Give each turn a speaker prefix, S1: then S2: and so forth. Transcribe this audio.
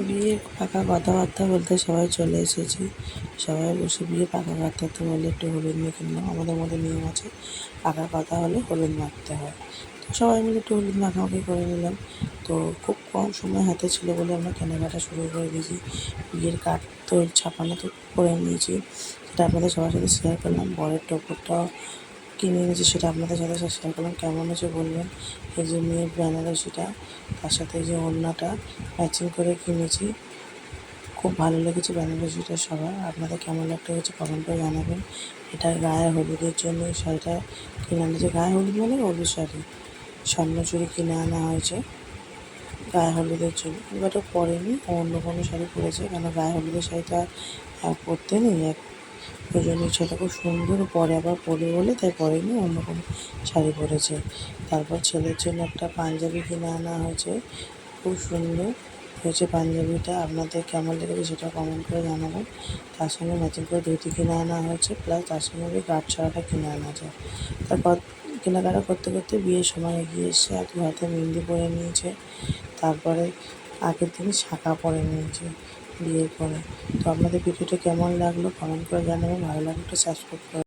S1: বিয়ের পাকা কথাবার্তা বলতে সবাই চলে এসেছি। সবাই বসে বিয়ে পাকা কথা তো বলে একটু হলুদ মেখে নিলাম। আমাদের মধ্যে নিয়ম আছে, পাকা কথা হলে হলুদ মাখতে হয়। তো সবাই মিলে একটু হলুদ মাখামাখি করে নিলাম। তো খুব কম সময় হাতে ছিল বলে আমরা কেনাকাটা শুরু করে দিয়েছি। বিয়ের কার্ড তো ছাপানো তো করে নিয়েছি, সেটা আপনাদের সবার সাথে শেয়ার করলাম। বরের টোপরটাও কিনে এনেছি, সেটা আপনাদের সাথে শেয়ার করলাম। কেমন হয়েছে বলবেন। এই যে মেয়ের বেনারসিটা, তার সাথে এই যে ওড়নাটা ম্যাচিং করে কিনেছি। খুব ভালো লেগেছে বেনারসিটা সবার। আপনাদের কেমন লাগতে হয়েছে কমেন্ট করে জানাবেন। এটা গায়ে হলুদের জন্য এই শাড়িটা কিনে আনেছে। গায়ে হলুদ মানে হলুদ শাড়ি, স্বর্ণচুড়ি কিনে আনা হয়েছে গায়ে হলুদের জন্য। এবারটা পরেনি, অন্য কোনো শাড়ি পরেছে, কেন গায়ে হলুদের শাড়িটা পরতে নেই। ওই জন্য ছেলেটা খুব সুন্দর পরে আবার পরে বলে তাই পরেনি, অন্য কোনো শাড়ি পরেছে। তারপর ছেলের জন্য একটা পাঞ্জাবি কিনে আনা হয়েছে, খুব সুন্দর হয়েছে পাঞ্জাবিটা। আপনাদের কেমন লেগেছে সেটা কমেন্ট করে জানাবেন। তার সঙ্গে ম্যাচিং করে ধুতি কিনে আনা হয়েছে, প্লাস তার সঙ্গে ওই গাঁট ছড়াটা কিনে আনা যায়। তারপর কেনাকাটা করতে করতে বিয়ের সময় এগিয়ে এসছে। আর হাতে মেহেন্দি পরে নিয়েছে, তারপরে আগের দিন শাঁখা পরে নিয়েছে বিয়ের পরে। তো আপনাদের ভিডিওটা কেমন লাগলো কমেন্ট করে জানাবেন। ভালো লাগলে একটু সাবস্ক্রাইব করে